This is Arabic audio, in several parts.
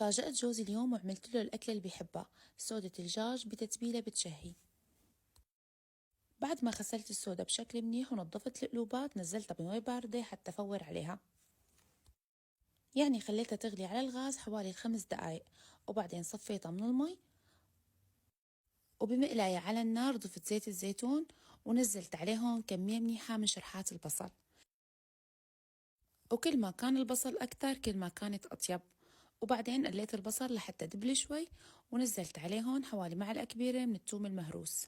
فاجأت جوزي اليوم وعملت له الأكلة اللي بيحبها، سودة الدجاج بتتبيلة بتشهي. بعد ما غسلت السودة بشكل منيح ونظفت القلوبات نزلتها بمي باردة حتى فور عليها، يعني خليتها تغلي على الغاز حوالي 5 دقايق، وبعدين صفيتها من المي، وبمقلاية على النار ضفت زيت الزيتون ونزلت عليهم كمية منيحة من شرحات البصل، وكل ما كان البصل أكتر كل ما كانت أطيب. وبعدين قليت البصل لحتى دبل شوي ونزلت عليهم حوالي معلقة كبيرة من الثوم المهروس.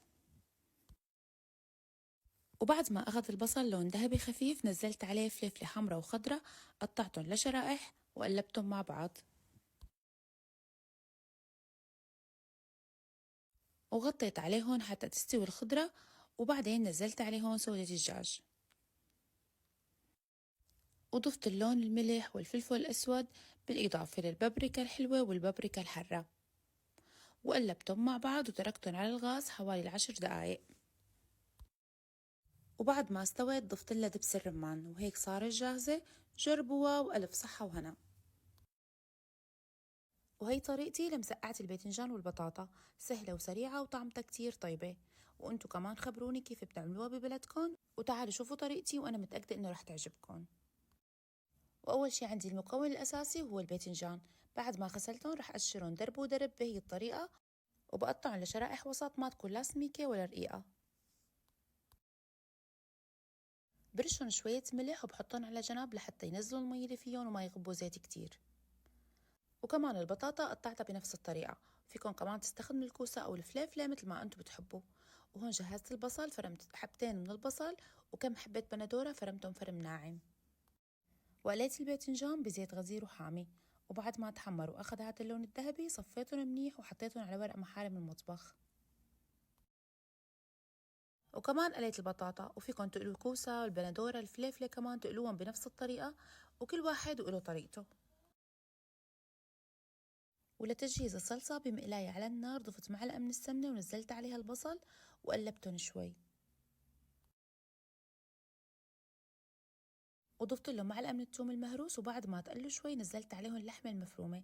وبعد ما أخذ البصل لون ذهبي خفيف نزلت عليه فلفلة حمرا وخضرا، قطعتهم لشرائح وقلبتهم مع بعض، وغطيت عليهم حتى تستوي الخضرة. وبعدين نزلت عليهم سودة الدجاج، وضفت اللون الملح والفلفل الأسود بالإضافة للبابريكا الحلوة والبابريكا الحارة، وقلبتهم مع بعض وتركتهم على الغاز حوالي 10 دقايق. وبعد ما استوت ضفت لها دبس الرمان، وهيك صارت جاهزة. جربوها وألف صحة وهنا. وهي طريقتي لمسقعة الباذنجان والبطاطا، سهلة وسريعة وطعمتها كتير طيبة. وانتو كمان خبروني كيف بتعملوها ببلدكن، وتعالوا شوفوا طريقتي وأنا متأكدة إنه رح تعجبكن. وأول شي عندي المكون الأساسي هو الباذنجان، بعد ما غسلتهم رح أقشرهم درب ودرب بهي الطريقة، وبقطعهم لشرائح وسط ما تكون لا سميكة ولا رقيقة. برشهم شوية ملح وبحطهم على جنب لحتى ينزلوا المي اللي فيهم وما يغبوا زيت كتير. وكمان البطاطا قطعتها بنفس الطريقة، فيكن كمان تستخدموا الكوسة أو الفليفلة مثل ما أنتم بتحبوا. وهون جهزت البصل، فرمت حبتين من البصل وكم حبة بندورة فرمتهم فرم ناعم، وقليت الباذنجان بزيت غزير وحامي. وبعد ما تحمر وأخذ هذا اللون الذهبي صفيتهم منيح وحطيتهم على ورق محارم من المطبخ. وكمان قليت البطاطا، وفيكن تقلوا الكوسة والبندورة الفليفلة كمان تقلوهم بنفس الطريقة، وكل واحد وله طريقته. ولتجهيز الصلصة بمقلاية على النار ضفت معلقة من السمنة ونزلت عليها البصل وقلبتهم شوي، وضفت لهم معلقة من الثوم المهروس. وبعد ما تقلوا شوي نزلت عليهم اللحمة المفرومة،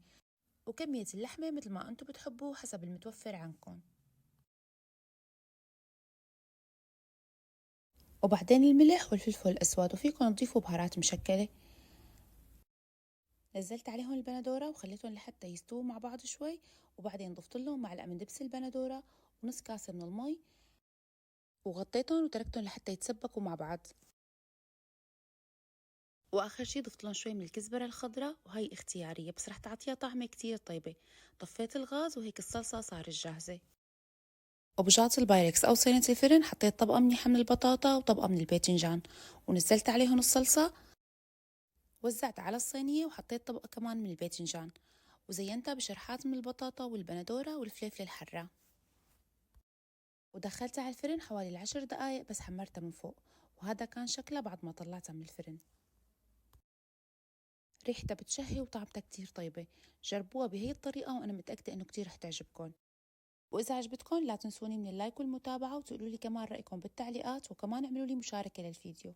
وكمية اللحمة مثل ما انتم بتحبوا حسب المتوفر عندكم. وبعدين الملح والفلفل الأسود، وفيكم تضيفوا بهارات مشكلة. نزلت عليهم البندورة وخليتهم لحتى يستووا مع بعض شوي، وبعدين ضفت لهم معلقة من دبس البندورة ونص كاسة من المي، وغطيتهم وتركتهم لحتى يتسبكوا مع بعض. واخر شي ضفت لهم شوي من الكزبرة الخضراء، وهي اختيارية بس رح تعطيها طعمة كتير طيبة. طفيت الغاز وهيك الصلصة صارت جاهزة. وبجاط البايركس او صينية الفرن حطيت طبقة منيحة من البطاطا وطبقة من الباذنجان، ونزلت عليهم الصلصة، وزعت على الصينية وحطيت طبقة كمان من الباذنجان، وزينتها بشرحات من البطاطا والبندورة والفلفل الحرة. ودخلتها على الفرن حوالي 10 دقايق بس حمرتها من فوق، وهذا كان شكلها بعد ما طلعتها من الفرن. ريحتها بتشهي وطعمتها كتير طيبة. جربوها بهي الطريقة وأنا متأكدة إنه كتير رح تعجبكم. وإذا عجبتكم لا تنسوني من اللايك والمتابعة، وتقولوا لي كمان رأيكم بالتعليقات، وكمان اعملوا لي مشاركة للفيديو.